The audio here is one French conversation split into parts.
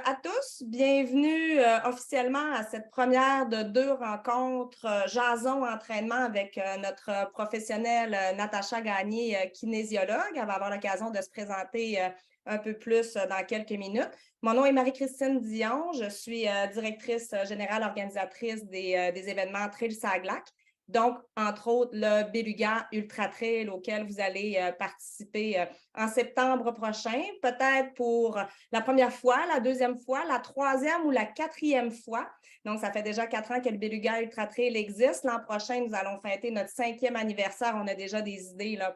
à tous, bienvenue officiellement à cette première de deux rencontres Jason entraînement avec notre professionnelle Natacha Gagné, kinésiologue. Elle va avoir l'occasion de se présenter un peu plus dans quelques minutes. Mon nom est Marie-Christine Dion, je suis directrice générale organisatrice des événements Trail Saglac. Donc, entre autres, le Beluga Ultra Trail auquel vous allez participer en septembre prochain, peut-être pour la première fois, la deuxième fois, la troisième ou la quatrième fois. Donc, ça fait déjà 4 ans que le Beluga Ultra Trail existe. L'an prochain, nous allons fêter notre 5e anniversaire. On a déjà des idées là,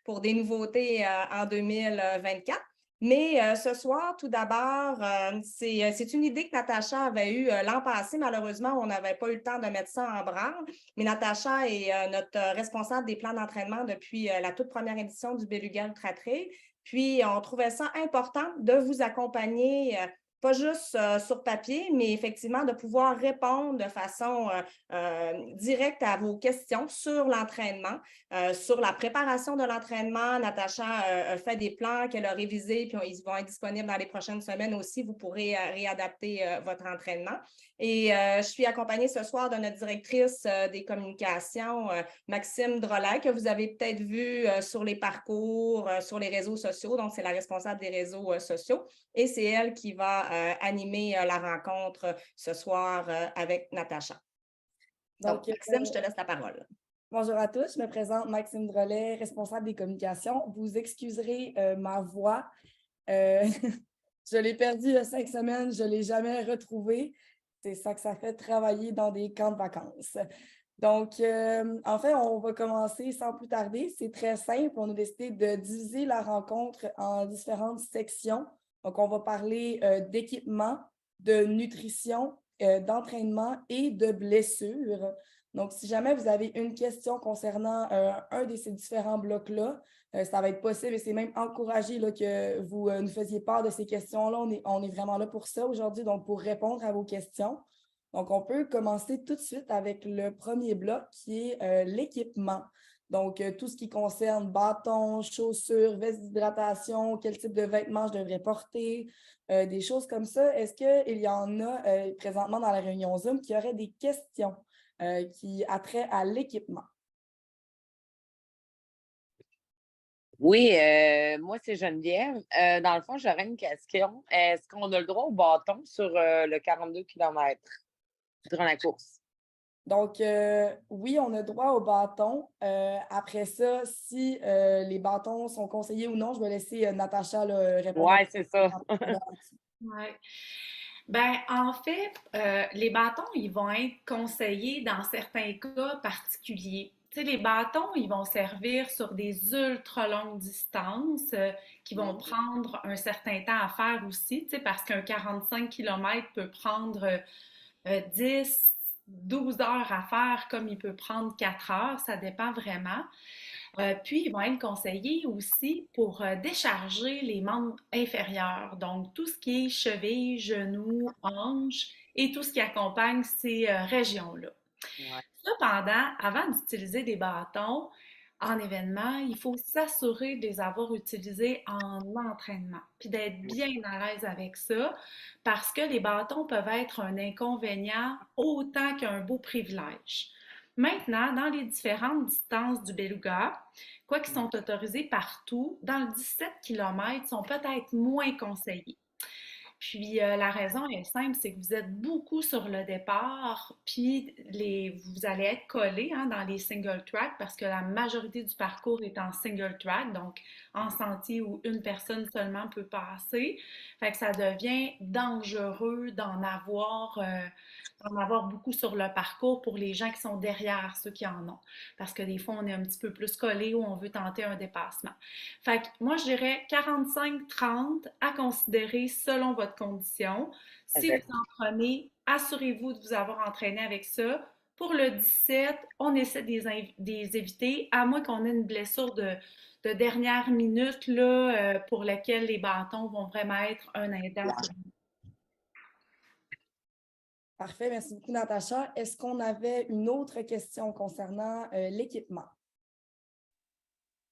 pour des nouveautés en 2024. Mais ce soir, tout d'abord, c'est une idée que Natacha avait eue l'an passé. Malheureusement, on n'avait pas eu le temps de mettre ça en branle. Mais Natacha est notre responsable des plans d'entraînement depuis la toute première édition du Beluga Ultra Trail. Puis, on trouvait ça important de vous accompagner, pas juste sur papier, mais effectivement de pouvoir répondre de façon directe à vos questions sur l'entraînement, sur la préparation de l'entraînement. Natacha a fait des plans qu'elle a révisés, puis ils vont être disponibles dans les prochaines semaines aussi. Vous pourrez réadapter votre entraînement. Et je suis accompagnée ce soir de notre directrice des communications, Maxime Drolet, que vous avez peut-être vu sur les parcours, sur les réseaux sociaux. Donc, c'est la responsable des réseaux sociaux. Et c'est elle qui va animer la rencontre ce soir avec Natacha. Donc, Maxime, je te laisse la parole. Bonjour à tous, je me présente Maxime Drolet, responsable des communications. Vous excuserez ma voix. Je l'ai perdue il y a 5 semaines, je ne l'ai jamais retrouvée. C'est ça que ça fait travailler dans des camps de vacances. Donc, en fait, on va commencer sans plus tarder. C'est très simple. On a décidé de diviser la rencontre en différentes sections. Donc, on va parler d'équipement, de nutrition, d'entraînement et de blessures. Donc, si jamais vous avez une question concernant un de ces différents blocs-là, ça va être possible et c'est même encouragé là, que vous nous faisiez part de ces questions-là. On est vraiment là pour ça aujourd'hui, donc pour répondre à vos questions. Donc, on peut commencer tout de suite avec le premier bloc qui est l'équipement. Donc, tout ce qui concerne bâtons, chaussures, vestes d'hydratation, quel type de vêtements je devrais porter, des choses comme ça. Est-ce qu'il y en a présentement dans la réunion Zoom qui auraient des questions qui a trait à l'équipement? Oui, moi, c'est Geneviève. Dans le fond, j'aurais une question. Est-ce qu'on a le droit au bâton sur le 42 km durant la course? Donc, oui, on a droit au bâton. Après ça, si les bâtons sont conseillés ou non, je vais laisser Natacha répondre. Oui, c'est ça. Oui. Ben, en fait, les bâtons, ils vont être conseillés dans certains cas particuliers. Tu sais, les bâtons, ils vont servir sur des ultra longues distances qui vont prendre un certain temps à faire aussi, tu sais, parce qu'un 45 km peut prendre 10, 12 heures à faire comme il peut prendre 4 heures, ça dépend vraiment. Puis, ils vont être conseillés aussi pour décharger les membres inférieurs, donc tout ce qui est cheville, genoux, hanches et tout ce qui accompagne ces régions-là. Ouais. Cependant, avant d'utiliser des bâtons en événement, il faut s'assurer de les avoir utilisés en entraînement, puis d'être bien à l'aise avec ça, parce que les bâtons peuvent être un inconvénient autant qu'un beau privilège. Maintenant, dans les différentes distances du beluga, quoi qu'ils sont autorisés partout, dans le 17 km, sont peut-être moins conseillés. Puis la raison est simple, c'est que vous êtes beaucoup sur le départ, puis vous allez être collés dans les single track parce que la majorité du parcours est en single track, donc en sentier où une personne seulement peut passer. Fait que ça devient dangereux d'en avoir beaucoup sur le parcours pour les gens qui sont derrière ceux qui en ont. Parce que des fois, on est un petit peu plus collé ou on veut tenter un dépassement. Fait que moi, je dirais 45-30 à considérer selon votre condition. Si vous en prenez, assurez-vous de vous avoir entraîné avec ça. Pour le 17, on essaie de les éviter, à moins qu'on ait une blessure de dernière minute là, pour laquelle les bâtons vont vraiment être un aidant. Parfait, merci beaucoup, Natacha. Est-ce qu'on avait une autre question concernant l'équipement?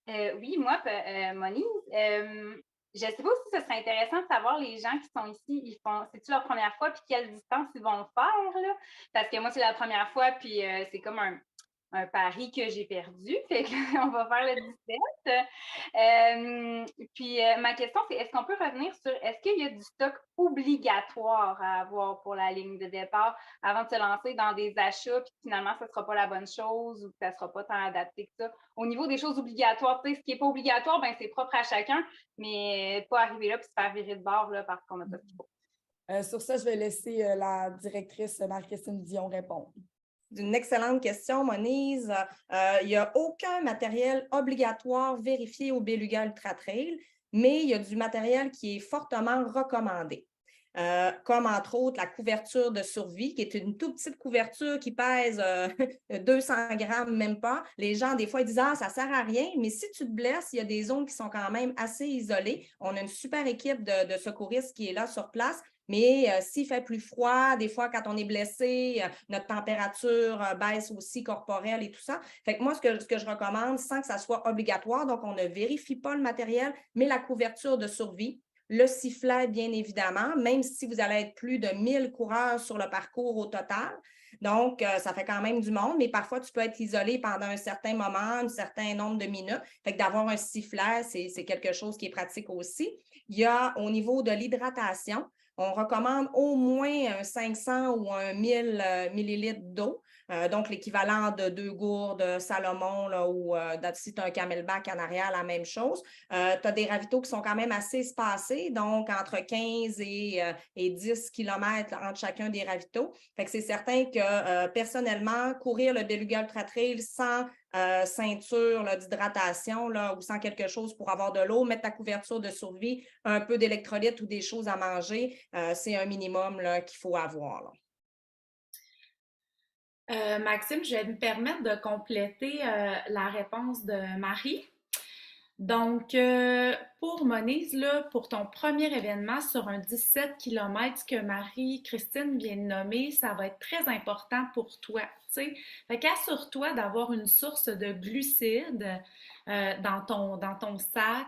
Oui, moi, Moni, je ne sais pas si ce serait intéressant de savoir les gens qui sont ici, c'est-tu leur première fois, puis quelle distance ils vont faire, là? Parce que moi, c'est la première fois, puis c'est comme un pari que j'ai perdu. Fait qu'on va faire le 17. Puis ma question, c'est est-ce qu'on peut revenir sur est-ce qu'il y a du stock obligatoire à avoir pour la ligne de départ avant de se lancer dans des achats, puis finalement, ça ne sera pas la bonne chose ou que ça ne sera pas tant adapté que ça? Au niveau des choses obligatoires, tu sais, ce qui n'est pas obligatoire, ben c'est propre à chacun, mais pas arriver là puis se faire virer de bord là, parce qu'on n'a pas ce qu'il faut. Sur ça, je vais laisser la directrice Marie-Christine Dion répondre. C'est une excellente question, Monise. Il n'y a aucun matériel obligatoire vérifié au Beluga Ultra Trail, mais il y a du matériel qui est fortement recommandé. Comme entre autres la couverture de survie, qui est une toute petite couverture qui pèse 200 grammes, même pas. Les gens, des fois, ils disent « Ah, ça ne sert à rien », mais si tu te blesses, il y a des zones qui sont quand même assez isolées. On a une super équipe de secouristes qui est là sur place. Mais s'il fait plus froid, des fois, quand on est blessé, notre température baisse aussi corporelle et tout ça. Fait que moi, ce que je recommande, sans que ça soit obligatoire, donc on ne vérifie pas le matériel, mais la couverture de survie, le sifflet, bien évidemment, même si vous allez être plus de 1000 coureurs sur le parcours au total. Donc, ça fait quand même du monde, mais parfois, tu peux être isolé pendant un certain moment, un certain nombre de minutes. Fait que d'avoir un sifflet, c'est quelque chose qui est pratique aussi. Il y a au niveau de l'hydratation, on recommande au moins un 500 ou un 1000 millilitres d'eau, donc l'équivalent de 2 gourdes Salomon là, ou si tu as un Camelback en arrière, la même chose. Tu as des ravitaux qui sont quand même assez espacés, donc entre 15 et 10 km entre chacun des ravitaux. Fait que c'est certain que personnellement, courir le Beluga Ultra Trail sans ceinture d'hydratation ou sans quelque chose pour avoir de l'eau, mettre ta couverture de survie, un peu d'électrolytes ou des choses à manger, c'est un minimum qu'il faut avoir. Maxime, je vais me permettre de compléter la réponse de Marie. Donc, pour Monise, là, pour ton premier événement sur un 17 km que Marie-Christine vient de nommer, ça va être très important pour toi. Fait qu'assure-toi d'avoir une source de glucides dans ton sac.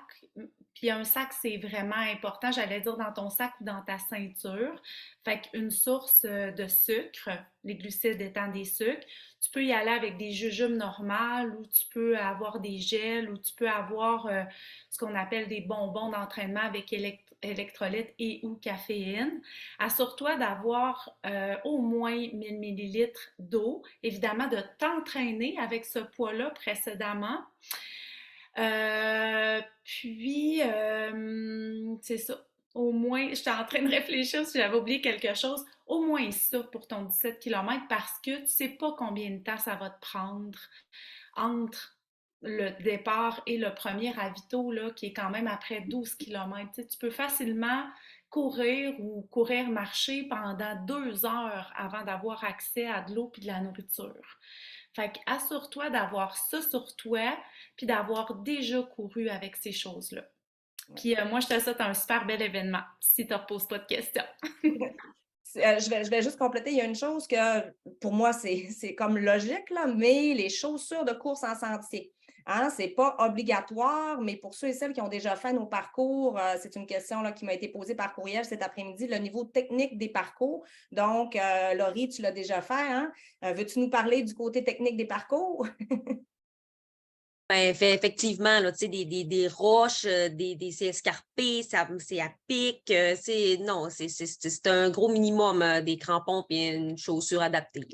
Puis un sac, c'est vraiment important, j'allais dire dans ton sac ou dans ta ceinture. Fait qu'une source de sucre, les glucides étant des sucres. Tu peux y aller avec des jujubes normales ou tu peux avoir des gels ou tu peux avoir ce qu'on appelle des bonbons d'entraînement avec électrolytes et ou caféine. Assure-toi d'avoir au moins 1000 millilitres d'eau. Évidemment, de t'entraîner avec ce poids-là précédemment. C'est ça. Au moins, j'étais en train de réfléchir si j'avais oublié quelque chose. Au moins ça pour ton 17 km parce que tu ne sais pas combien de temps ça va te prendre entre le départ et le premier ravito, là, qui est quand même après 12 km. Tu peux facilement courir ou marcher pendant 2 heures avant d'avoir accès à de l'eau et de la nourriture. Fait qu'assure-toi d'avoir ça sur toi puis d'avoir déjà couru avec ces choses-là. Puis moi, je te souhaite un super bel événement si tu ne reposes pas de questions. Je vais juste compléter. Il y a une chose que pour moi, c'est comme logique, là, mais les chaussures de course en sentier. Hein, ce n'est pas obligatoire, mais pour ceux et celles qui ont déjà fait nos parcours, c'est une question là, qui m'a été posée par courriel cet après-midi, le niveau technique des parcours. Donc, Laurie, tu l'as déjà fait. Hein? Veux-tu nous parler du côté technique des parcours? Effectivement, là, des roches, c'est escarpé, c'est à pic, c'est un gros minimum des crampons et une chaussure adaptée.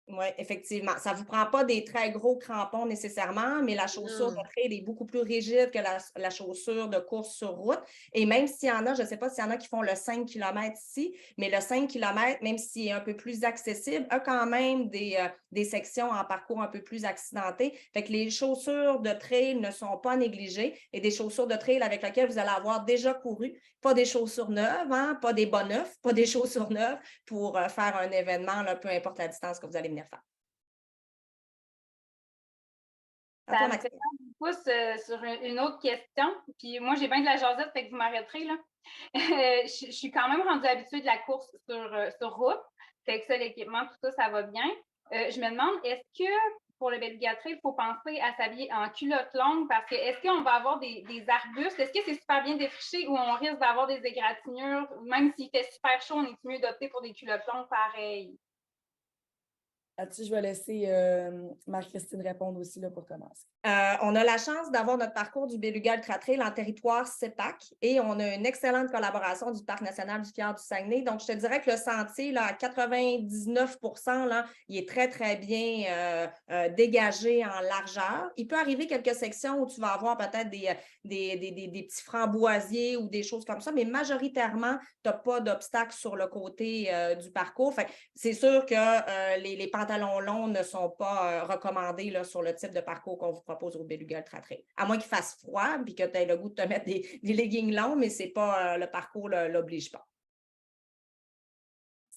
Oui, effectivement. Ça ne vous prend pas des très gros crampons nécessairement, mais la chaussure de trail est beaucoup plus rigide que la chaussure de course sur route. Et même s'il y en a, je ne sais pas s'il y en a qui font le 5 km ici, mais le 5 km, même s'il est un peu plus accessible, a quand même des sections en parcours un peu plus accidenté. Fait que les chaussures de trail ne sont pas négligées et des chaussures de trail avec lesquelles vous allez avoir déjà couru. Pas des chaussures neuves, hein, pas des bas neufs, pas des chaussures neuves pour faire un événement, là, peu importe la distance que vous allez venir faire. Ça me fait pouce sur une autre question. Puis moi, j'ai bien de la jasette, fait que vous m'arrêterez. Là. Je suis quand même rendue habituée de la course sur route. Fait que ça, l'équipement, tout ça, ça va bien. Je me demande, est-ce que pour le Beluga Trail, il faut penser à s'habiller en culotte longue parce que est-ce qu'on va avoir des arbustes? Est-ce que c'est super bien défriché ou on risque d'avoir des égratignures? Même s'il fait super chaud, on est mieux d'opter pour des culottes longues pareil? Là-dessus, je vais laisser Marie-Christine répondre aussi là, pour commencer. On a la chance d'avoir notre parcours du Beluga Ultra Trail en territoire CEPAC et on a une excellente collaboration du Parc national du Fjord du Saguenay. Donc, je te dirais que le sentier, là, à 99 là, il est très, très bien dégagé en largeur. Il peut arriver quelques sections où tu vas avoir peut-être des petits framboisiers ou des choses comme ça, mais majoritairement, tu n'as pas d'obstacle sur le côté du parcours. Fait que c'est sûr que les pantalons longs ne sont pas recommandés là, sur le type de parcours qu'on vous propose au Beluga Ultra Trail. À moins qu'il fasse froid et que tu aies le goût de te mettre des leggings longs, mais c'est pas le parcours ne l'oblige pas.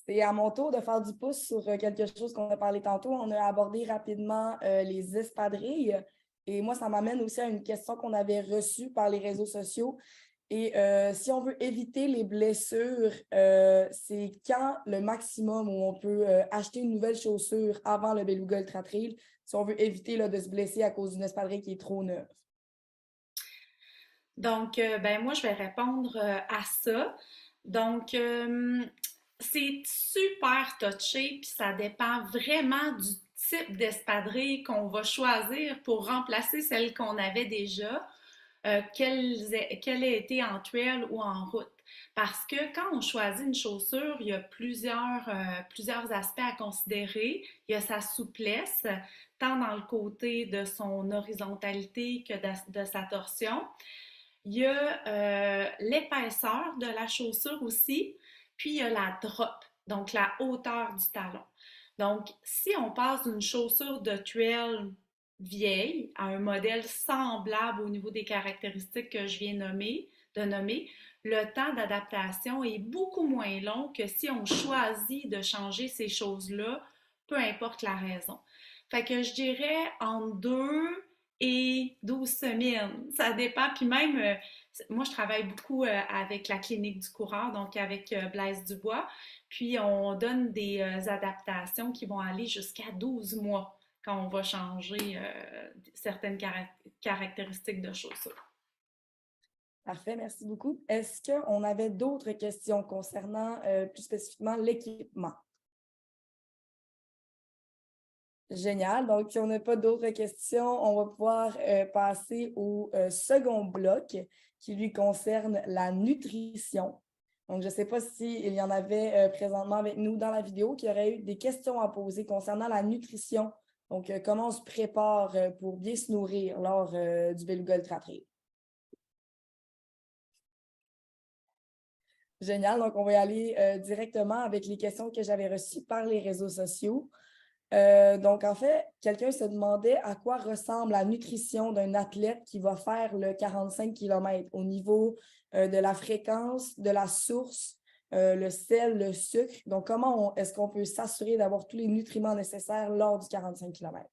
C'est à mon tour de faire du pouce sur quelque chose qu'on a parlé tantôt. On a abordé rapidement les espadrilles. Et moi, ça m'amène aussi à une question qu'on avait reçue par les réseaux sociaux. Et si on veut éviter les blessures, c'est quand le maximum où on peut acheter une nouvelle chaussure avant le Beluga Ultra Trail, si on veut éviter là, de se blesser à cause d'une espadrille qui est trop neuve? Donc, moi, je vais répondre à ça. Donc, c'est super touché, puis ça dépend vraiment du type d'espadrille qu'on va choisir pour remplacer celle qu'on avait déjà, qu'elle ait été en trail ou en route. Parce que quand on choisit une chaussure, il y a plusieurs aspects à considérer. Il y a sa souplesse, tant dans le côté de son horizontalité que de sa torsion. Il y a l'épaisseur de la chaussure aussi, puis il y a la drop, donc la hauteur du talon. Donc, si on passe d'une chaussure de trail vieille à un modèle semblable au niveau des caractéristiques que je viens de nommer, le temps d'adaptation est beaucoup moins long que si on choisit de changer ces choses-là, peu importe la raison. Fait que je dirais en 2 et 12 semaines. Ça dépend. Puis même, moi, je travaille beaucoup avec la clinique du coureur, donc avec Blaise Dubois. Puis on donne des adaptations qui vont aller jusqu'à 12 mois quand on va changer certaines caractéristiques de chaussures. Parfait, merci beaucoup. Est-ce qu'on avait d'autres questions concernant plus spécifiquement l'équipement? Génial. Donc, si on n'a pas d'autres questions, on va pouvoir passer au second bloc qui lui concerne la nutrition. Donc, je ne sais pas s'il y en avait présentement avec nous dans la vidéo qui aurait eu des questions à poser concernant la nutrition. Donc, comment on se prépare pour bien se nourrir lors du Beluga Ultra Trail. Génial. Donc, on va y aller directement avec les questions que j'avais reçues par les réseaux sociaux. Donc, en fait, quelqu'un se demandait à quoi ressemble la nutrition d'un athlète qui va faire le 45 km au niveau de la fréquence, de la source, le sel, le sucre. Donc, comment est-ce qu'on peut s'assurer d'avoir tous les nutriments nécessaires lors du 45 km?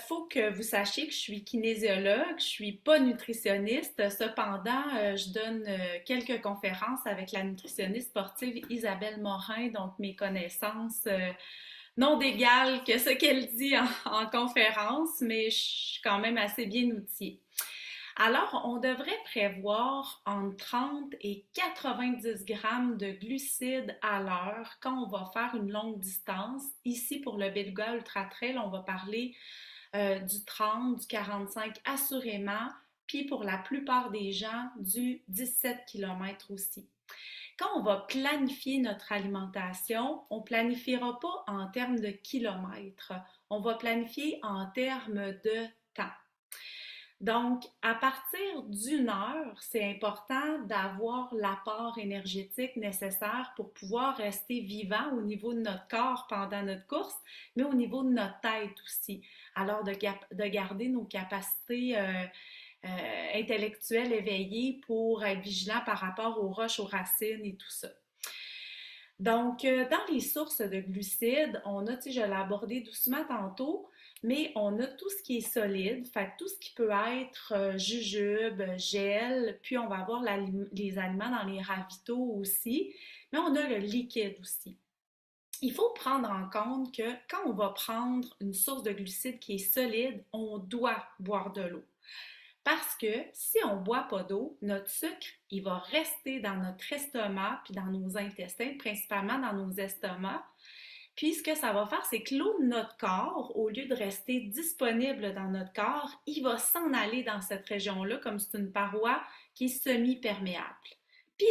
Faut que vous sachiez que je suis kinésiologue, je suis pas nutritionniste. Cependant, je donne quelques conférences avec la nutritionniste sportive Isabelle Morin, donc mes connaissances non d'égales que ce qu'elle dit en conférence, mais je suis quand même assez bien outillée. Alors, on devrait prévoir entre 30 et 90 grammes de glucides à l'heure quand on va faire une longue distance. Ici, pour le Beluga Ultra Trail, on va parler du 30, du 45 assurément, puis pour la plupart des gens, du 17 km aussi. Quand on va planifier notre alimentation, on ne planifiera pas en termes de kilomètres, on va planifier en termes de temps. Donc, à partir d'une heure, c'est important d'avoir l'apport énergétique nécessaire pour pouvoir rester vivant au niveau de notre corps pendant notre course, mais au niveau de notre tête aussi. Alors, de garder nos capacités intellectuelles éveillées pour être vigilant par rapport aux roches, aux racines et tout ça. Donc, dans les sources de glucides, on a, je l'ai abordé doucement tantôt, mais on a tout ce qui est solide, fait tout ce qui peut être jujube, gel, puis on va avoir les aliments dans les ravitaux aussi, mais on a le liquide aussi. il faut prendre en compte que quand on va prendre une source de glucides qui est solide, on doit boire de l'eau. Parce que si on ne boit pas d'eau, notre sucre, il va rester dans notre estomac puis dans nos intestins, principalement dans nos estomacs. Puis ce que ça va faire, c'est que l'eau de notre corps, au lieu de rester disponible dans notre corps, il va s'en aller dans cette région-là comme c'est une paroi qui est semi-perméable. Puis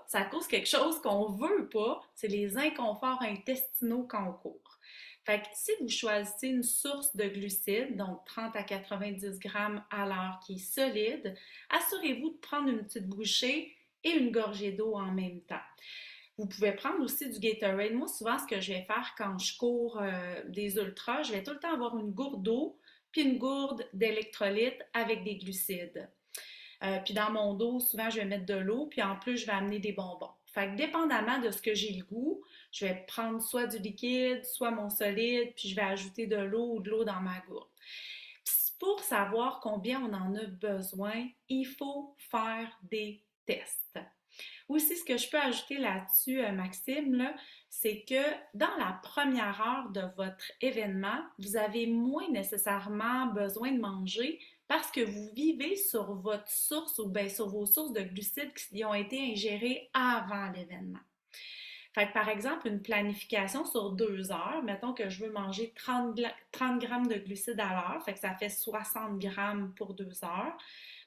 ça cause quelque chose qu'on ne veut pas, c'est les inconforts intestinaux quand on court. Fait que si vous choisissez une source de glucides, donc 30 à 90 grammes à l'heure qui est solide, assurez-vous de prendre une petite bouchée et une gorgée d'eau en même temps. Vous pouvez prendre aussi du Gatorade. Moi, souvent, ce que je vais faire quand je cours des ultras, je vais tout le temps avoir une gourde d'eau puis une gourde d'électrolytes avec des glucides. Puis dans mon dos, souvent, je vais mettre de l'eau, puis en plus, je vais amener des bonbons. Fait que dépendamment de ce que j'ai le goût, je vais prendre soit du liquide, soit mon solide, puis je vais ajouter de l'eau ou de l'eau dans ma gourde. Puis pour savoir combien on en a besoin, il faut faire des tests. Aussi, ce que je peux ajouter là-dessus, Maxime, là, c'est que dans la première heure de votre événement, vous avez moins nécessairement besoin de manger parce que vous vivez sur votre source ou bien sur vos sources de glucides qui ont été ingérées avant l'événement. Fait que, par exemple, une planification sur 2 heures, mettons que je veux manger 30 grammes de glucides à l'heure, fait que ça fait 60 grammes pour 2 heures,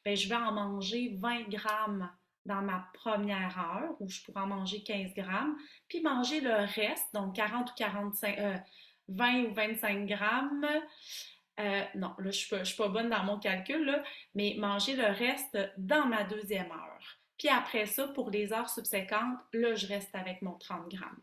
bien, je vais en manger 20 grammes dans ma première heure, où je pourrais en manger 15 grammes, puis manger le reste, donc 40 ou 45, 20 ou 25 grammes. Non, là, je ne suis pas bonne dans mon calcul, là, mais manger le reste dans ma deuxième heure. Puis après ça, pour les heures subséquentes, là, je reste avec mon 30 grammes.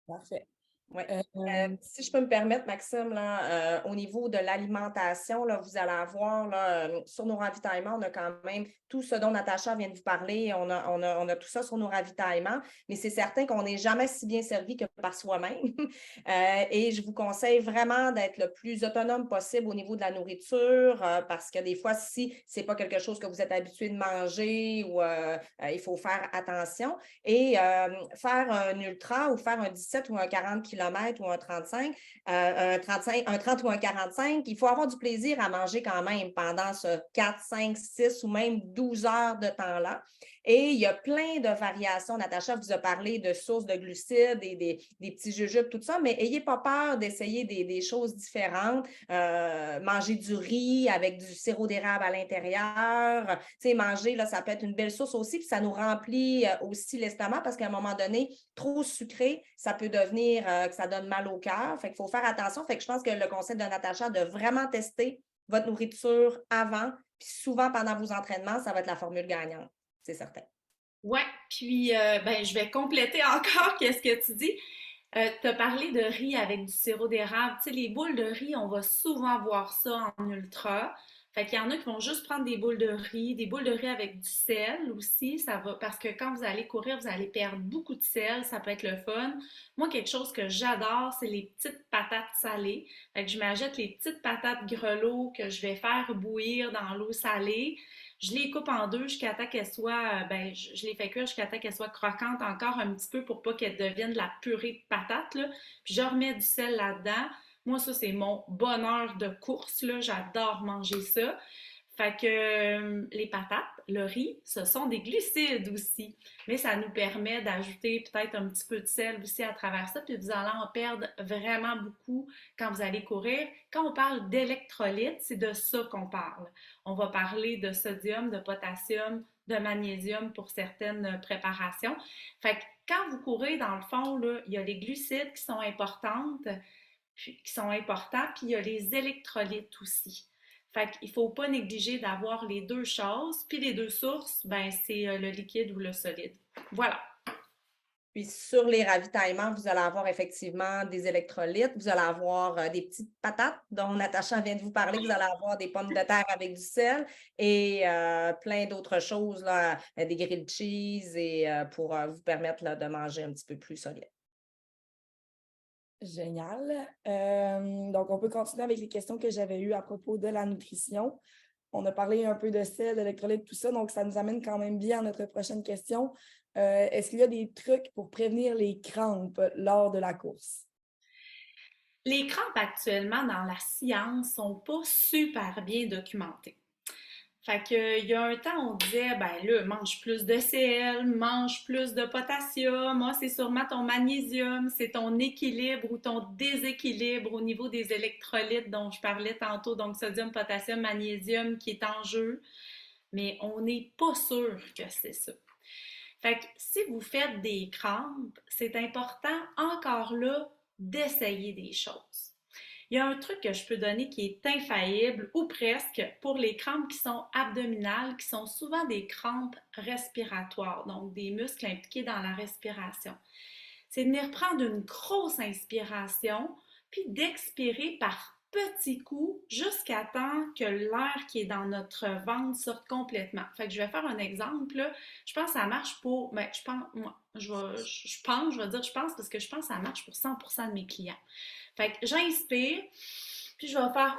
Parfait. Ouais. Euh, Si je peux me permettre, Maxime, là, au niveau de l'alimentation, là, vous allez avoir là, sur nos ravitaillements, on a quand même tout ce dont Natacha vient de vous parler. On a tout ça sur nos ravitaillements, mais c'est certain qu'on n'est jamais si bien servi que par soi-même. Et je vous conseille vraiment d'être le plus autonome possible au niveau de la nourriture, parce que des fois, si ce n'est pas quelque chose que vous êtes habitué de manger ou il faut faire attention. Et faire un ultra ou faire un 17 ou un 40 km ou un 35, un 30 ou un 45, il faut avoir du plaisir à manger quand même pendant ce 4, 5, 6 ou même 12 heures de temps-là. Et il y a plein de variations. Natacha vous a parlé de sources de glucides et des petits jujubes, tout ça, mais n'ayez pas peur d'essayer des choses différentes. Manger du riz avec du sirop d'érable à l'intérieur. Tu sais, manger, là, ça peut être une belle source aussi, puis ça nous remplit aussi l'estomac parce qu'à un moment donné, trop sucré, ça peut devenir que ça donne mal au cœur. Fait qu'il faut faire attention. Fait que je pense que le conseil de Natacha de vraiment tester votre nourriture avant, puis souvent pendant vos entraînements, ça va être la formule gagnante. C'est certain. Ouais, puis ben, je vais compléter encore qu'est-ce que tu dis. Tu as parlé de riz avec du sirop d'érable. Tu sais, les boules de riz, on va souvent voir ça en ultra. Fait qu'il y en a qui vont juste prendre des boules de riz avec du sel aussi, ça va, parce que quand vous allez courir, vous allez perdre beaucoup de sel, ça peut être le fun. Moi, quelque chose que j'adore, c'est les petites patates salées. Fait que je m'achète les petites patates grelots que je vais faire bouillir dans l'eau salée. Je les coupe en deux jusqu'à temps qu'elles soient, ben, je les fais cuire jusqu'à temps qu'elles soient croquantes encore un petit peu pour pas qu'elles deviennent de la purée de patates, là. Puis je remets du sel là-dedans. Moi, ça, c'est mon bonheur de course, là. J'adore manger ça. Fait que les patates, le riz, ce sont des glucides aussi. Mais ça nous permet d'ajouter peut-être un petit peu de sel aussi à travers ça. Puis vous allez en perdre vraiment beaucoup quand vous allez courir. Quand on parle d'électrolytes, c'est de ça qu'on parle. On va parler de sodium, de potassium, de magnésium pour certaines préparations. Fait que quand vous courez, dans le fond, là, il y a les glucides qui sont importants, puis il y a les électrolytes aussi. Fait qu'il ne faut pas négliger d'avoir les deux choses. Puis les deux sources, ben, c'est le liquide ou le solide. Voilà. Puis sur les ravitaillements, vous allez avoir effectivement des électrolytes, vous allez avoir des petites patates dont Natacha vient de vous parler, vous allez avoir des pommes de terre avec du sel et plein d'autres choses, là, des grilled cheese et pour vous permettre là, de manger un petit peu plus solide. Génial. Donc, on peut continuer avec les questions que j'avais eues à propos de la nutrition. On a parlé un peu de sel, d'électrolytes, tout ça, donc ça nous amène quand même bien à notre prochaine question. Est-ce qu'il y a des trucs pour prévenir les crampes lors de la course? Les crampes actuellement dans la science sont pas super bien documentées. Fait que, il y a un temps, on disait, ben là, mange plus de sel, mange plus de potassium. Moi, c'est sûrement ton magnésium, c'est ton équilibre ou ton déséquilibre au niveau des électrolytes dont je parlais tantôt, donc sodium, potassium, magnésium qui est en jeu. Mais on n'est pas sûr que c'est ça. Fait que si vous faites des crampes, c'est important encore là d'essayer des choses. Il y a un truc que je peux donner qui est infaillible ou presque pour les crampes qui sont abdominales, qui sont souvent des crampes respiratoires, donc des muscles impliqués dans la respiration. C'est de venir prendre une grosse inspiration, puis d'expirer par petits coups jusqu'à temps que l'air qui est dans notre ventre sorte complètement. Fait que je vais faire un exemple. Là. Je pense que ça marche pour. Ben, je pense, moi, je vais dire je pense parce que je pense que ça marche pour 100% de mes clients. Fait que j'inspire, puis je vais faire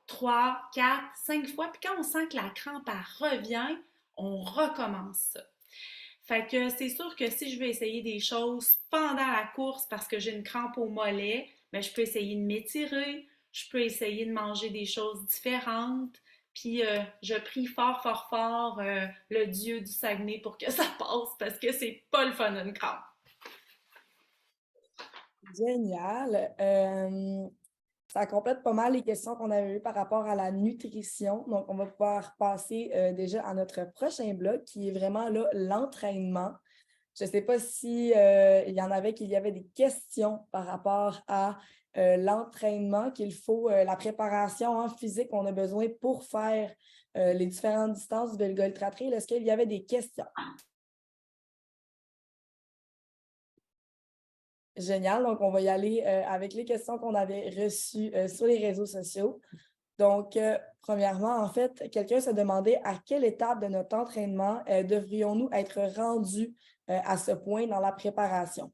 3, 4, 5 fois. Puis quand on sent que la crampe revient, on recommence ça. Fait que c'est sûr que si je veux essayer des choses pendant la course parce que j'ai une crampe au mollet, ben je peux essayer de m'étirer, je peux essayer de manger des choses différentes. Puis je prie fort, fort, fort le Dieu du Saguenay pour que ça passe parce que c'est pas le fun d'une crampe. Génial. Ça complète pas mal les questions qu'on avait eues par rapport à la nutrition. Donc, on va pouvoir passer déjà à notre prochain bloc qui est vraiment là, l'entraînement. Je ne sais pas si il y en avait qu'il y avait des questions par rapport à l'entraînement qu'il faut, la préparation physique qu'on a besoin pour faire les différentes distances du Beluga Ultra Trail. Est-ce qu'il y avait des questions? Génial. Donc, on va y aller avec les questions qu'on avait reçues sur les réseaux sociaux. Donc, premièrement, en fait, quelqu'un se demandait à quelle étape de notre entraînement devrions-nous être rendus à ce point dans la préparation?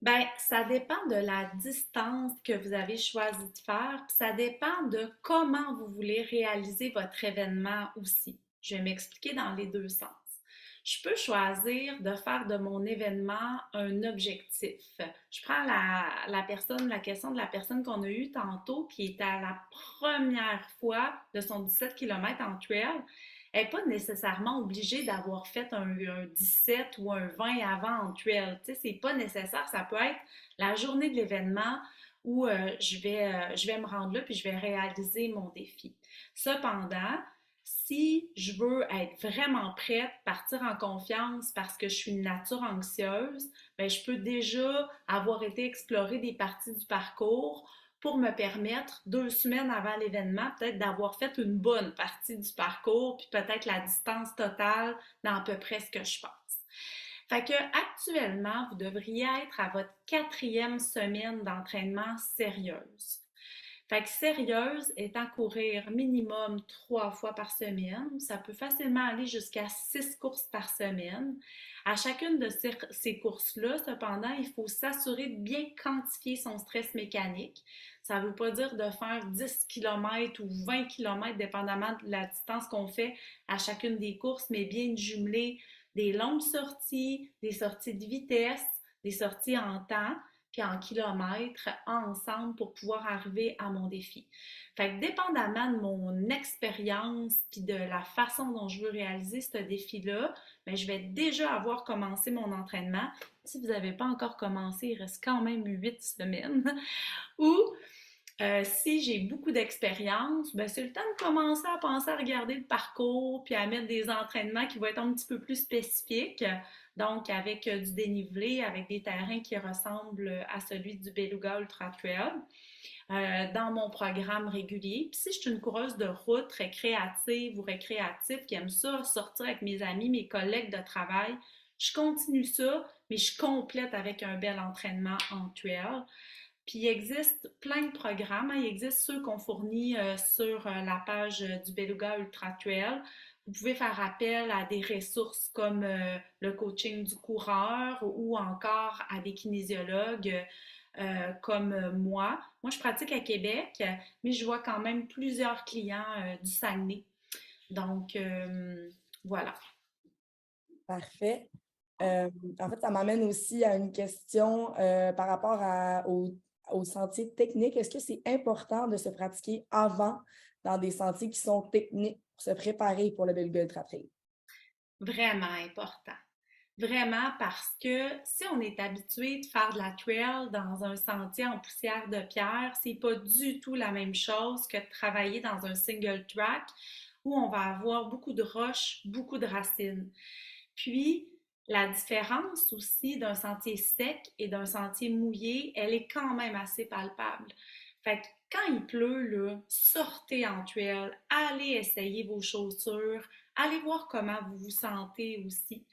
Ben, ça dépend de la distance que vous avez choisi de faire, puis ça dépend de comment vous voulez réaliser votre événement aussi. Je vais m'expliquer dans les deux sens. Je peux choisir de faire de mon événement un objectif. Je prends la question de la personne qu'on a eue tantôt qui était à la première fois de son 17 km en trail. Elle n'est pas nécessairement obligée d'avoir fait un 17 ou un 20 avant en trail. Tu sais, c'est pas nécessaire. Ça peut être la journée de l'événement où je vais me rendre là puis je vais réaliser mon défi. Cependant, si je veux être vraiment prête, partir en confiance parce que je suis une nature anxieuse, bien, je peux déjà avoir été explorer des parties du parcours pour me permettre, 2 semaines avant l'événement, peut-être d'avoir fait une bonne partie du parcours, puis peut-être la distance totale dans à peu près ce que je pense. Fait que actuellement, vous devriez être à votre 4e semaine d'entraînement sérieuse. Fait que sérieuse étant courir minimum 3 fois par semaine. Ça peut facilement aller jusqu'à 6 courses par semaine. À chacune de ces courses-là, cependant, il faut s'assurer de bien quantifier son stress mécanique. Ça ne veut pas dire de faire 10 km ou 20 km, dépendamment de la distance qu'on fait à chacune des courses, mais bien jumeler des longues sorties, des sorties de vitesse, des sorties en temps, puis en kilomètres ensemble pour pouvoir arriver à mon défi. Fait que dépendamment de mon expérience puis de la façon dont je veux réaliser ce défi-là, bien, je vais déjà avoir commencé mon entraînement. Si vous n'avez pas encore commencé, il reste quand même 8 semaines. Ou si j'ai beaucoup d'expérience, ben c'est le temps de commencer à penser à regarder le parcours puis à mettre des entraînements qui vont être un petit peu plus spécifiques. Donc, avec du dénivelé, avec des terrains qui ressemblent à celui du Beluga Ultra Trail dans mon programme régulier. Puis si je suis une coureuse de route récréative ou récréatif qui aime ça, sortir avec mes amis, mes collègues de travail, je continue ça, mais je complète avec un bel entraînement en trail. Puis il existe plein de programmes. Il existe ceux qu'on fournit sur la page du Beluga Ultra Trail. Vous pouvez faire appel à des ressources comme le coaching du coureur ou encore à des kinésiologues comme moi. Moi, je pratique à Québec, mais je vois quand même plusieurs clients du Saguenay. Donc, voilà. Parfait. En fait, ça m'amène aussi à une question par rapport aux sentiers techniques. Est-ce que c'est important de se pratiquer avant dans des sentiers qui sont techniques pour se préparer pour le Beluga Ultra Trail? Vraiment important. Vraiment parce que si on est habitué de faire de la trail dans un sentier en poussière de pierre, c'est pas du tout la même chose que de travailler dans un single track où on va avoir beaucoup de roches, beaucoup de racines. Puis, la différence aussi d'un sentier sec et d'un sentier mouillé, elle est quand même assez palpable. Fait que quand il pleut, là, sortez en trail, allez essayer vos chaussures, allez voir comment vous vous sentez aussi.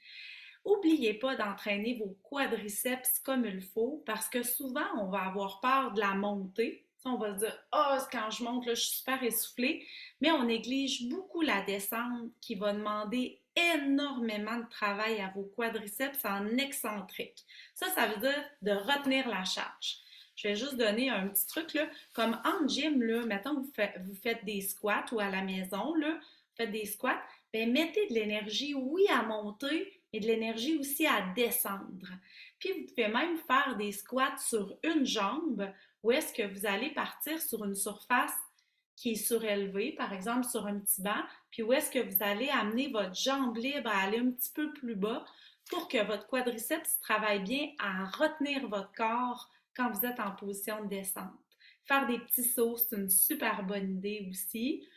N'oubliez pas d'entraîner vos quadriceps comme il faut parce que souvent, on va avoir peur de la montée. On va se dire, ah, oh, quand je monte, là, je suis super essoufflée. Mais on néglige beaucoup la descente qui va demander énormément de travail à vos quadriceps en excentrique. Ça veut dire de retenir la charge. Je vais juste donner un petit truc, là. Comme en gym, là, mettons que vous faites des squats ou à la maison, là, vous faites des squats, bien, mettez de l'énergie, oui, à monter, mais de l'énergie aussi à descendre. Puis vous pouvez même faire des squats sur une jambe ou est-ce que vous allez partir sur une surface qui est surélevée, par exemple sur un petit banc, puis où est-ce que vous allez amener votre jambe libre à aller un petit peu plus bas pour que votre quadriceps travaille bien à retenir votre corps quand vous êtes en position de descente. Faire des petits sauts, c'est une super bonne idée aussi.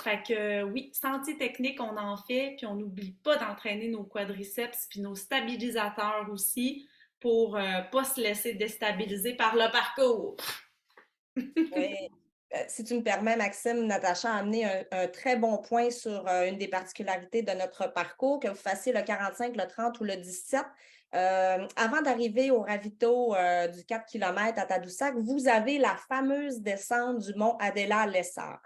Fait que oui, sentier technique, on en fait, puis on n'oublie pas d'entraîner nos quadriceps puis nos stabilisateurs aussi pour pas se laisser déstabiliser par le parcours. Oui. Si tu me permets, Maxime, Natacha a amené un très bon point sur une des particularités de notre parcours, que vous fassiez le 45, le 30 ou le 17. Avant d'arriver au ravito du 4 km à Tadoussac, vous avez la fameuse descente du mont Adéla-Lessard.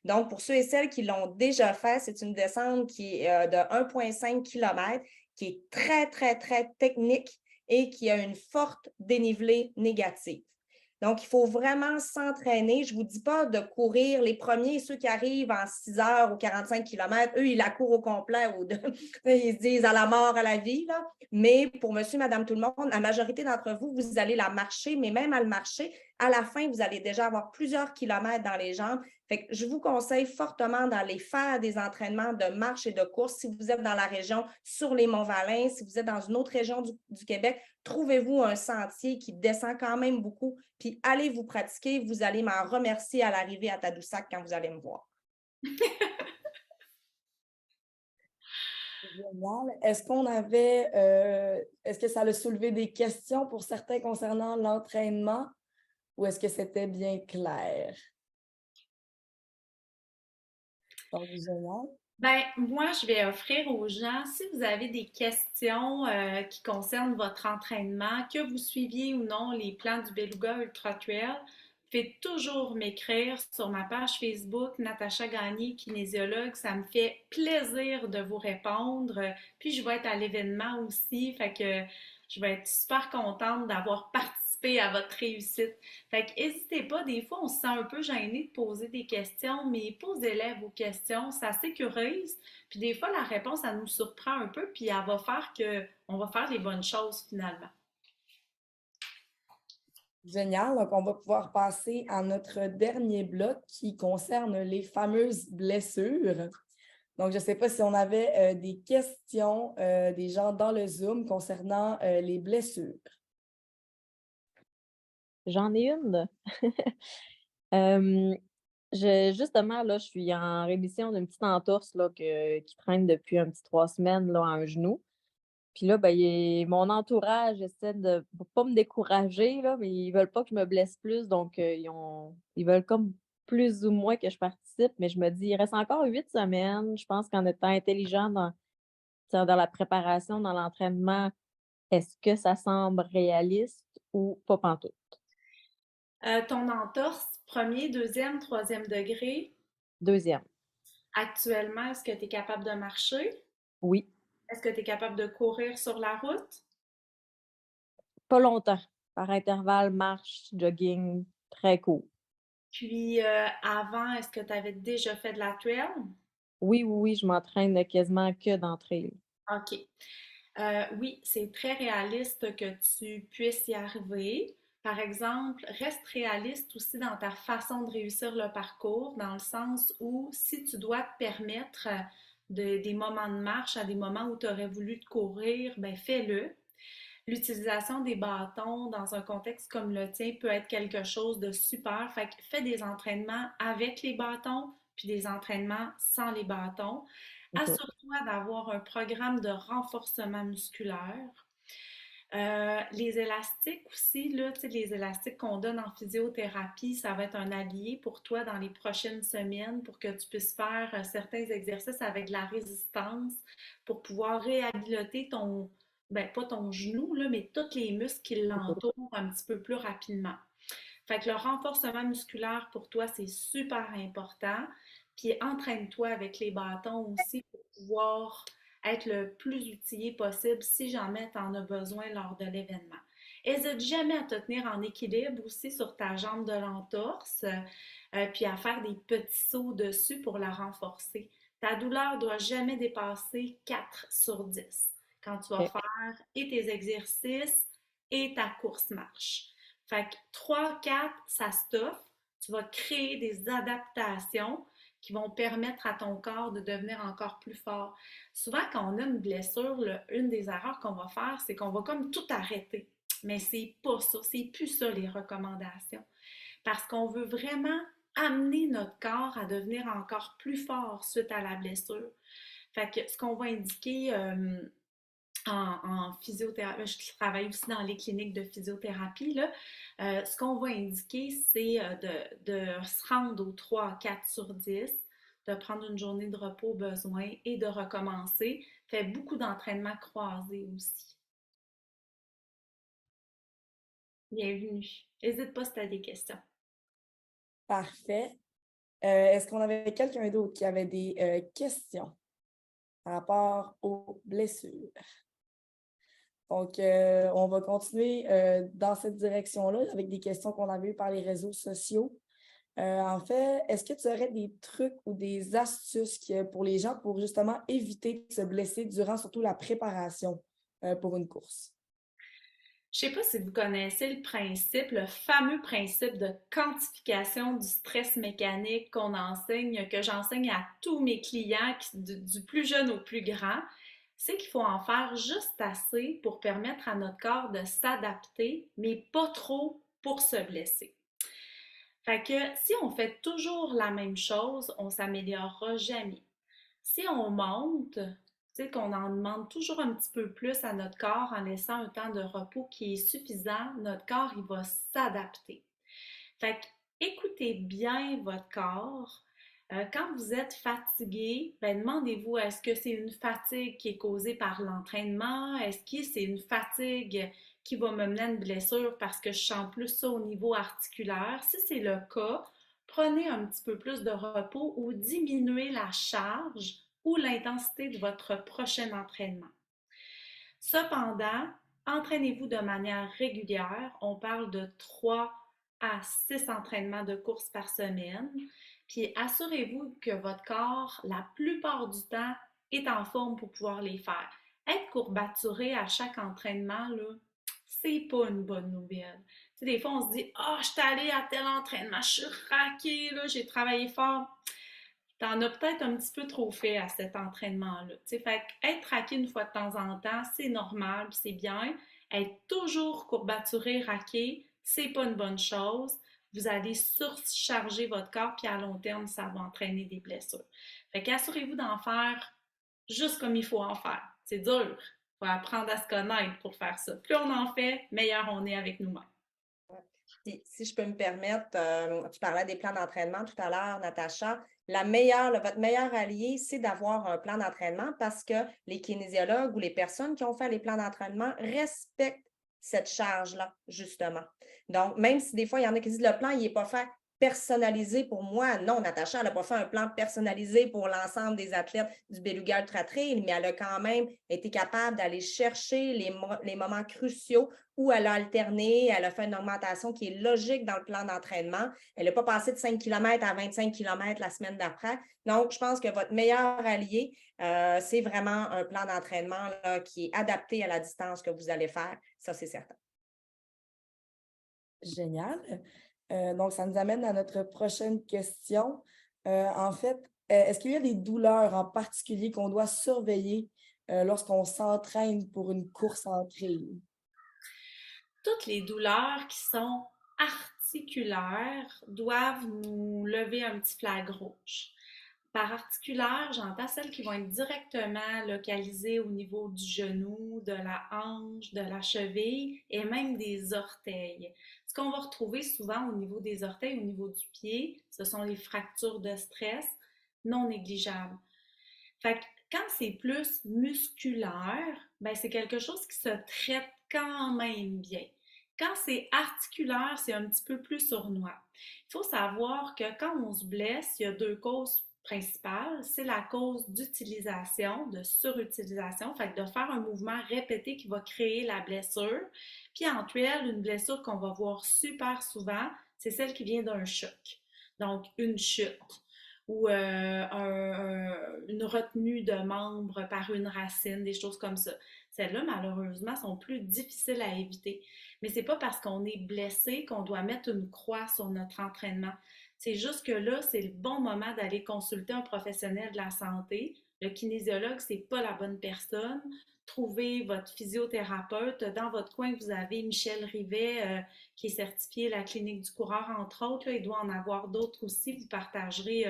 Donc, pour ceux et celles qui l'ont déjà fait, c'est une descente qui est de 1,5 km, qui est très, très, très technique et qui a une forte dénivelée négative. Donc, il faut vraiment s'entraîner. Je ne vous dis pas de courir les premiers, ceux qui arrivent en 6 heures ou 45 km, eux, ils la courent au complet ou ils se disent à la mort, à la vie. Là. Mais pour monsieur, madame, tout le monde, la majorité d'entre vous, vous allez la marcher, mais même à le marcher, à la fin, vous allez déjà avoir plusieurs kilomètres dans les jambes. Fait que je vous conseille fortement d'aller faire des entraînements de marche et de course. Si vous êtes dans la région sur les Monts-Valin, si vous êtes dans une autre région du Québec, trouvez-vous un sentier qui descend quand même beaucoup, puis allez vous pratiquer. Vous allez m'en remercier à l'arrivée à Tadoussac quand vous allez me voir. Génial. Est-ce que ça a soulevé des questions pour certains concernant l'entraînement ou est-ce que c'était bien clair? Donc, génial. Ben, moi, je vais offrir aux gens, si vous avez des questions qui concernent votre entraînement, que vous suiviez ou non les plans du Beluga Ultra Trail, vous pouvez toujours m'écrire sur ma page Facebook, Natacha Gagné, kinésiologue. Ça me fait plaisir de vous répondre. Puis, je vais être à l'événement aussi, fait que je vais être super contente d'avoir participé à votre réussite. Fait que n'hésitez pas, des fois, on se sent un peu gêné de poser des questions, mais posez-les vos questions, ça sécurise. Puis des fois, la réponse, elle nous surprend un peu, puis elle va faire qu'on va faire les bonnes choses finalement. Génial. Donc, on va pouvoir passer à notre dernier bloc qui concerne les fameuses blessures. Donc, je ne sais pas si on avait des questions des gens dans le Zoom concernant les blessures. J'en ai une. Justement, là, je suis en rémission d'une petite entorse là, qui traîne depuis un petit 3 semaines là, à un genou. Puis là, ben, mon entourage essaie de ne pas me décourager, là, mais ils ne veulent pas que je me blesse plus. Donc, ils veulent comme plus ou moins que je participe. Mais je me dis, il reste encore 8 semaines. Je pense qu'en étant intelligent dans la préparation, dans l'entraînement, est-ce que ça semble réaliste ou pas pantoute? Ton entorse, premier, deuxième, troisième degré, Deuxième. actuellement, est-ce que tu es capable de marcher? Oui. Est-ce que tu es capable de courir sur la route? Pas longtemps. par intervalle, marche, jogging, très court. Puis avant, est-ce que tu avais déjà fait de la trail? Oui, oui, oui, je m'entraîne quasiment que d'entrée. OK. Oui, c'est très réaliste que tu puisses y arriver. Par exemple, reste réaliste aussi dans ta façon de réussir le parcours, dans le sens où si tu dois te permettre des moments de marche à des moments où tu aurais voulu te courir, ben fais-le. L'utilisation des bâtons dans un contexte comme le tien peut être quelque chose de super. Fait que fais des entraînements avec les bâtons, puis des entraînements sans les bâtons. OK. Assure-toi d'avoir un programme de renforcement musculaire. Les élastiques aussi, là, tu sais, les élastiques qu'on donne en physiothérapie, ça va être un allié pour toi dans les prochaines semaines pour que tu puisses faire certains exercices avec de la résistance pour pouvoir réhabiliter ton, ben pas ton genou, là, mais tous les muscles qui l'entourent un petit peu plus rapidement. Fait que le renforcement musculaire pour toi, c'est super important. Puis entraîne-toi avec les bâtons aussi pour pouvoir être le plus outillé possible si jamais tu en as besoin lors de l'événement. N'hésite jamais à te tenir en équilibre aussi sur ta jambe de l'entorse, puis à faire des petits sauts dessus pour la renforcer. Ta douleur ne doit jamais dépasser 4 sur 10 quand tu vas OK. faire et tes exercices et ta course-marche. Fait que 3, 4, ça stoffe. Tu vas créer des adaptations qui vont permettre à ton corps de devenir encore plus fort. Souvent, quand on a une blessure, une des erreurs qu'on va faire, c'est qu'on va comme tout arrêter. Mais c'est pas ça, c'est plus ça les recommandations. Parce qu'on veut vraiment amener notre corps à devenir encore plus fort suite à la blessure. Fait que ce qu'on va indiquer en physiothérapie, je travaille aussi dans les cliniques de physiothérapie, là. Ce qu'on va indiquer, c'est de se rendre au 3 à 4 sur 10, de prendre une journée de repos au besoin et de recommencer. Fait beaucoup d'entraînement croisé aussi. Bienvenue. N'hésite pas si tu as des questions. Parfait. Est-ce qu'on avait quelqu'un d'autre qui avait des questions par rapport aux blessures? Donc, on va continuer dans cette direction-là avec des questions qu'on avait eues par les réseaux sociaux. En fait, est-ce que tu aurais des trucs ou des astuces pour les gens pour justement éviter de se blesser durant surtout la préparation pour une course? Je ne sais pas si vous connaissez le principe, le fameux principe de quantification du stress mécanique qu'on enseigne, que j'enseigne à tous mes clients, du plus jeune au plus grand. C'est qu'il faut en faire juste assez pour permettre à notre corps de s'adapter, mais pas trop pour se blesser. Fait que si on fait toujours la même chose, on s'améliorera jamais. Si on monte, tu sais, qu'on en demande toujours un petit peu plus à notre corps en laissant un temps de repos qui est suffisant, notre corps, il va s'adapter. Fait que écoutez bien votre corps. Quand vous êtes fatigué, ben demandez-vous, est-ce que c'est une fatigue qui est causée par l'entraînement? Est-ce que c'est une fatigue qui va me mener à une blessure parce que je sens plus ça au niveau articulaire? Si c'est le cas, prenez un petit peu plus de repos ou diminuez la charge ou l'intensité de votre prochain entraînement. Cependant, entraînez-vous de manière régulière. On parle de 3 à 6 entraînements de course par semaine. Puis assurez-vous que votre corps, la plupart du temps, est en forme pour pouvoir les faire. Être courbaturé à chaque entraînement, là, c'est pas une bonne nouvelle. Tu sais, des fois, on se dit « Ah, je suis allée à tel entraînement, je suis raquée, là, j'ai travaillé fort. » T'en as peut-être un petit peu trop fait à cet entraînement-là. Fait être raqué une fois de temps en temps, c'est normal, c'est bien. Être toujours courbaturé, raqué, c'est pas une bonne chose. Vous allez surcharger votre corps, puis à long terme, ça va entraîner des blessures. Fait qu'assurez-vous d'en faire juste comme il faut en faire. C'est dur. Il faut apprendre à se connaître pour faire ça. Plus on en fait, meilleur on est avec nous-mêmes. Si je peux me permettre, tu parlais des plans d'entraînement tout à l'heure, Natacha. Votre meilleur allié, c'est d'avoir un plan d'entraînement parce que les kinésiologues ou les personnes qui ont fait les plans d'entraînement respectent cette charge-là, justement. Donc, même si des fois, il y en a qui disent le plan, il n'est pas fait, personnalisé pour moi. Non, Natacha, elle n'a pas fait un plan personnalisé pour l'ensemble des athlètes du Beluga Ultra Trail, mais elle a quand même été capable d'aller chercher les moments cruciaux où elle a alterné, elle a fait une augmentation qui est logique dans le plan d'entraînement. Elle n'a pas passé de 5 km à 25 km la semaine d'après. Donc, je pense que votre meilleur allié, c'est vraiment un plan d'entraînement qui est adapté à la distance que vous allez faire. Ça, c'est certain. Génial. Donc, ça nous amène à notre prochaine question. En fait, est-ce qu'il y a des douleurs en particulier qu'on doit surveiller lorsqu'on s'entraîne pour une course en trail? Toutes les douleurs qui sont articulaires doivent nous lever un petit flag rouge. Par articulaire, j'entends celles qui vont être directement localisées au niveau du genou, de la hanche, de la cheville et même des orteils. Ce qu'on va retrouver souvent au niveau des orteils, au niveau du pied, ce sont les fractures de stress non négligeables. Fait que quand c'est plus musculaire, ben c'est quelque chose qui se traite quand même bien. Quand c'est articulaire, c'est un petit peu plus sournois. Il faut savoir que quand on se blesse, il y a deux causes principales. C'est la cause d'utilisation, de surutilisation, fait que de faire un mouvement répété qui va créer la blessure. Puis entre elles, une blessure qu'on va voir super souvent, c'est celle qui vient d'un choc. Donc, une chute ou une retenue de membres par une racine, des choses comme ça. Celles-là, malheureusement, sont plus difficiles à éviter. Mais c'est pas parce qu'on est blessé qu'on doit mettre une croix sur notre entraînement. C'est juste que là, c'est le bon moment d'aller consulter un professionnel de la santé. Le kinésiologue, c'est pas la bonne personne. Trouvez votre physiothérapeute. Dans votre coin, vous avez Michel Rivet, qui est certifié à la Clinique du coureur, entre autres. Là, il doit en avoir d'autres aussi. Vous partagerez.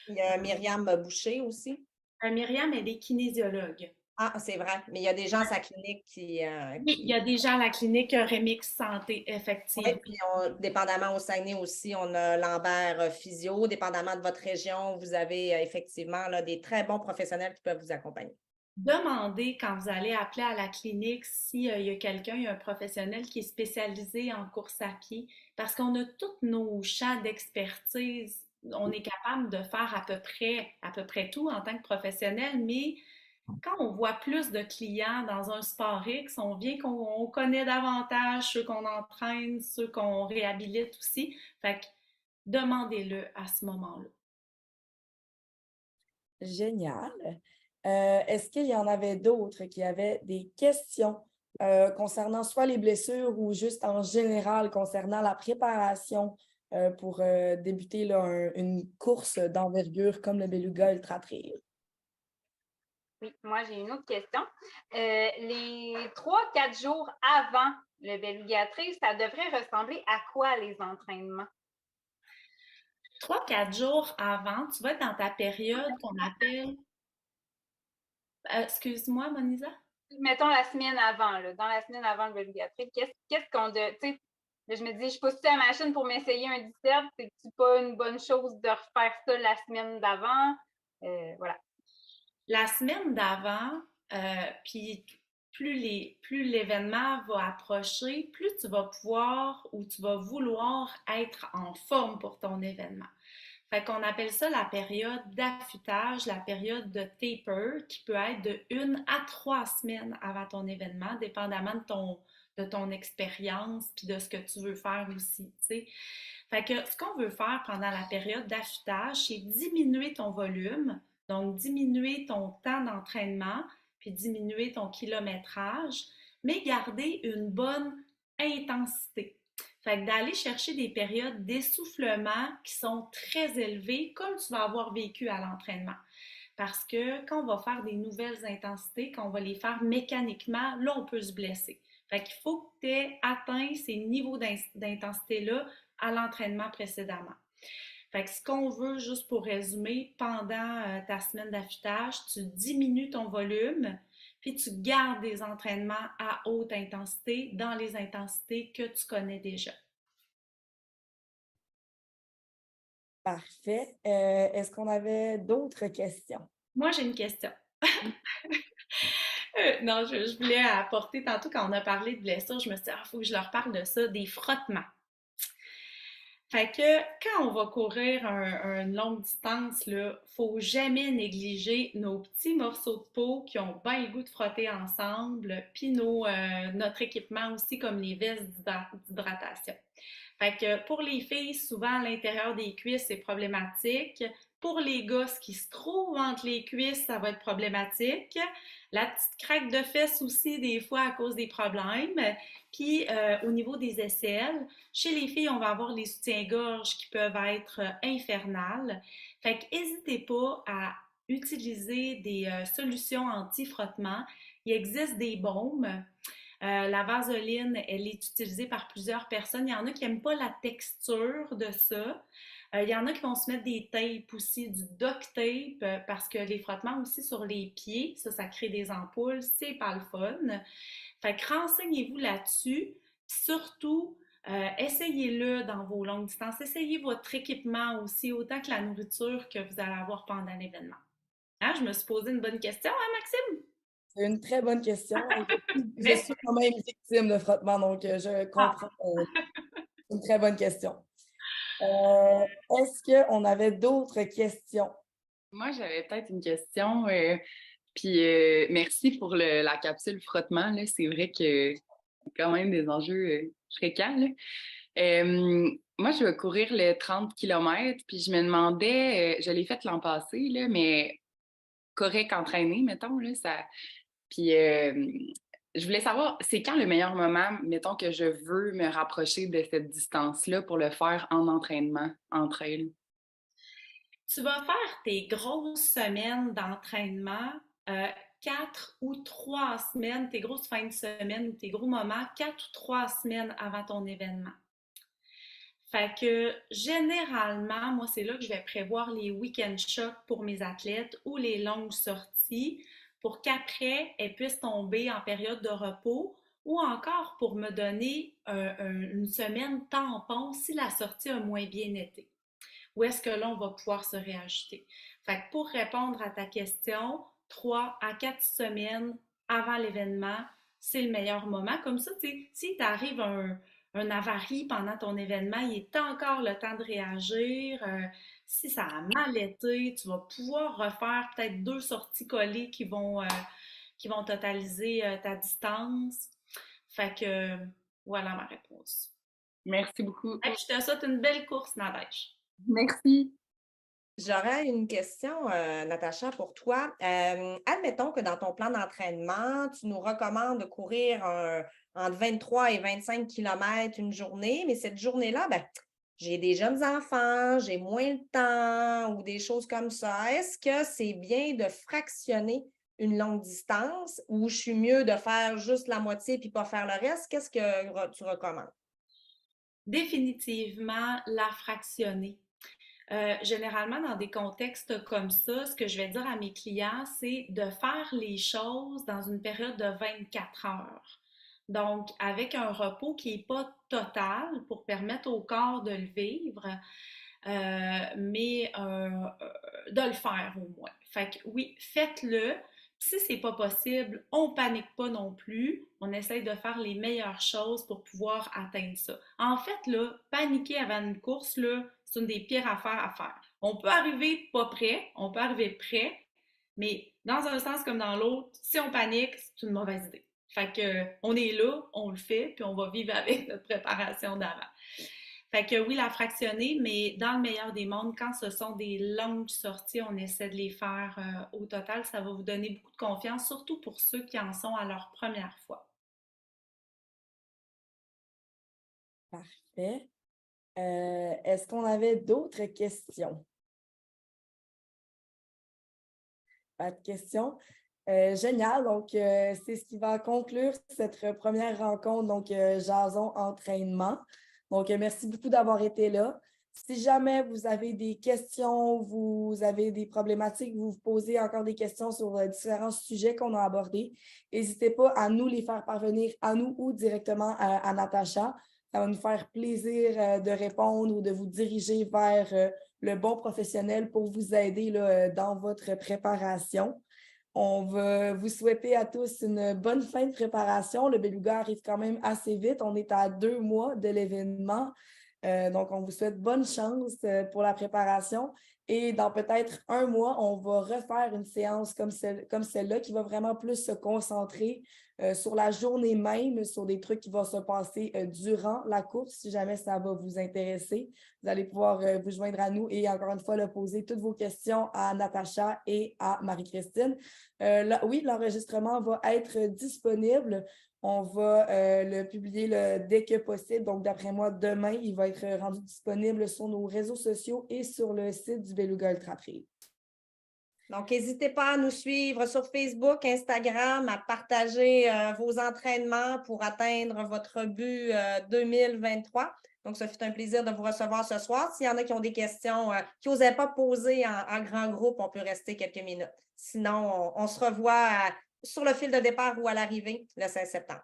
Il y a Myriam Boucher aussi. Myriam, elle est kinésiologue. Ah, c'est vrai, mais il y a des gens à sa clinique Oui, il y a des gens à la clinique Remix Santé, effectivement. Oui, puis dépendamment au Saguenay aussi, on a Lambert Physio. Dépendamment de votre région, vous avez effectivement là, des très bons professionnels qui peuvent vous accompagner. Demandez quand vous allez appeler à la clinique s'il y a quelqu'un, il y a un professionnel qui est spécialisé en course à pied, parce qu'on a tous nos champs d'expertise. On est capable de faire à peu près tout en tant que professionnel, mais quand on voit plus de clients dans un sport X, on vient qu'on connaît davantage ceux qu'on entraîne, ceux qu'on réhabilite aussi. Fait que demandez-le à ce moment-là. Génial. Est-ce qu'il y en avait d'autres qui avaient des questions concernant soit les blessures ou juste en général concernant la préparation pour débuter là, une course d'envergure comme le Beluga Ultra Trail? Oui, moi j'ai une autre question. Les 3-4 jours avant le Beluga Trail, ça devrait ressembler à quoi les entraînements? 3-4 jours avant, tu vas être dans ta période qu'on appelle. Excuse-moi, Monisa? Mettons la semaine avant, là, dans la semaine avant le Beluga Trail, qu'est-ce qu'on de. Tu sais, je me dis, je pousse à la machine pour m'essayer un 17, c'est pas une bonne chose de refaire ça la semaine d'avant? Voilà. La semaine d'avant, puis plus l'événement va approcher, plus tu vas pouvoir ou tu vas vouloir être en forme pour ton événement. Fait qu'on appelle ça la période d'affûtage, la période de taper, qui peut être de 1 à 3 semaines avant ton événement, dépendamment de ton expérience puis de ce que tu veux faire aussi, tu sais. Fait que ce qu'on veut faire pendant la période d'affûtage, c'est diminuer ton volume, donc diminuer ton temps d'entraînement, puis diminuer ton kilométrage, mais garder une bonne intensité. Fait que d'aller chercher des périodes d'essoufflement qui sont très élevées, comme tu vas avoir vécu à l'entraînement. Parce que quand on va faire des nouvelles intensités, quand on va les faire mécaniquement, là, on peut se blesser. Fait qu'il faut que tu aies atteint ces niveaux d'intensité-là à l'entraînement précédemment. Fait que ce qu'on veut, juste pour résumer, pendant ta semaine d'affûtage, tu diminues ton volume, puis tu gardes des entraînements à haute intensité dans les intensités que tu connais déjà. Parfait. Est-ce qu'on avait d'autres questions? Moi, j'ai une question. Non, je voulais apporter tantôt quand on a parlé de blessures, je me suis dit, il faut que je leur parle de ça, des frottements. Fait que quand on va courir une longue distance, il ne faut jamais négliger nos petits morceaux de peau qui ont bien le goût de frotter ensemble, puis notre équipement aussi, comme les vestes d'hydratation. Fait que pour les filles, souvent à l'intérieur des cuisses, c'est problématique. Pour les gars, ce qui se trouve entre les cuisses, ça va être problématique. La petite craque de fesses aussi, des fois, à cause des problèmes. Puis au niveau des aisselles, chez les filles, on va avoir les soutiens-gorge qui peuvent être infernales. Fait que n'hésitez pas à utiliser des solutions anti-frottement. Il existe des baumes. La vaseline, elle est utilisée par plusieurs personnes. Il y en a qui n'aiment pas la texture de ça. Il y en a qui vont se mettre des tapes aussi, du duct tape, parce que les frottements aussi sur les pieds, ça crée des ampoules, c'est pas le fun. Fait que renseignez-vous là-dessus. Surtout, essayez-le dans vos longues distances. Essayez votre équipement aussi, autant que la nourriture que vous allez avoir pendant l'événement. Hein, je me suis posé une bonne question, hein, Maxime? C'est une très bonne question. Je Mais- suis quand même victime de frottement, donc je comprends. C'est une très bonne question. Est-ce qu'on avait d'autres questions? Moi, j'avais peut-être une question. Puis merci pour la capsule frottement. Là. C'est vrai que c'est quand même des enjeux fréquents. Là. Moi, je vais courir le 30 km, puis je me demandais, je l'ai fait l'an passé, là, mais correct entraîné, mettons, là, ça. Puis je voulais savoir, c'est quand le meilleur moment, mettons, que je veux me rapprocher de cette distance-là pour le faire en entraînement, en trail? Tu vas faire tes grosses semaines d'entraînement 4 ou 3 semaines, tes grosses fins de semaine ou tes gros moments, 4 ou 3 semaines avant ton événement. Fait que généralement, moi, c'est là que je vais prévoir les week-end shocks pour mes athlètes ou les longues sorties pour qu'après, elles puissent tomber en période de repos ou encore pour me donner une semaine tampon si la sortie a moins bien été. Où est-ce que là, on va pouvoir se réajuster? Fait que pour répondre à ta question, 3 à 4 semaines avant l'événement, c'est le meilleur moment. Comme ça, si t'arrive un avarie pendant ton événement, il est encore le temps de réagir. Si ça a mal été, tu vas pouvoir refaire peut-être 2 sorties collées qui vont totaliser ta distance. Fait que voilà ma réponse. Merci beaucoup. Et puis je te souhaite une belle course, Nadège. Merci. J'aurais une question, Natacha, pour toi. Admettons que dans ton plan d'entraînement, tu nous recommandes de courir entre 23 et 25 km une journée, mais cette journée-là, ben, j'ai des jeunes enfants, j'ai moins le temps ou des choses comme ça. Est-ce que c'est bien de fractionner une longue distance ou je suis mieux de faire juste la moitié puis pas faire le reste? Qu'est-ce que tu recommandes? Définitivement la fractionner. Généralement, dans des contextes comme ça, ce que je vais dire à mes clients, c'est de faire les choses dans une période de 24 heures. Donc, avec un repos qui n'est pas total pour permettre au corps de le vivre, mais de le faire au moins. Fait que oui, faites-le. Si c'est pas possible, on panique pas non plus. On essaye de faire les meilleures choses pour pouvoir atteindre ça. En fait, là, paniquer avant une course, là, c'est une des pires affaires à faire. On peut arriver pas prêt, on peut arriver prêt, mais dans un sens comme dans l'autre, si on panique, c'est une mauvaise idée. Fait que on est là, on le fait, puis on va vivre avec notre préparation d'avant. Fait que oui, la fractionner, mais dans le meilleur des mondes, quand ce sont des longues sorties, on essaie de les faire au total. Ça va vous donner beaucoup de confiance, surtout pour ceux qui en sont à leur première fois. Parfait. Est-ce qu'on avait d'autres questions? Pas de questions. Génial. Donc, c'est ce qui va conclure cette première rencontre, donc Jason Entraînement. Donc, merci beaucoup d'avoir été là. Si jamais vous avez des questions, vous avez des problématiques, vous vous posez encore des questions sur différents sujets qu'on a abordés, n'hésitez pas à nous les faire parvenir à nous ou directement à Natacha. Ça va nous faire plaisir de répondre ou de vous diriger vers le bon professionnel pour vous aider là, dans votre préparation. On va vous souhaiter à tous une bonne fin de préparation. Le Beluga arrive quand même assez vite. On est à 2 mois de l'événement. Donc, on vous souhaite bonne chance pour la préparation. Et dans peut-être un mois, on va refaire une séance comme celle-là qui va vraiment plus se concentrer sur la journée même, sur des trucs qui vont se passer durant la course. Si jamais ça va vous intéresser, vous allez pouvoir vous joindre à nous et encore une fois, là, poser toutes vos questions à Natacha et à Marie-Christine. Oui, l'enregistrement va être disponible. On va le publier dès que possible. Donc, d'après moi, demain, il va être rendu disponible sur nos réseaux sociaux et sur le site du Beluga Ultra Trail. Donc, n'hésitez pas à nous suivre sur Facebook, Instagram, à partager vos entraînements pour atteindre votre but 2023. Donc, ça fait un plaisir de vous recevoir ce soir. S'il y en a qui ont des questions qui n'osaient pas poser en grand groupe, on peut rester quelques minutes. Sinon, on se revoit sur le fil de départ ou à l'arrivée le 16 septembre.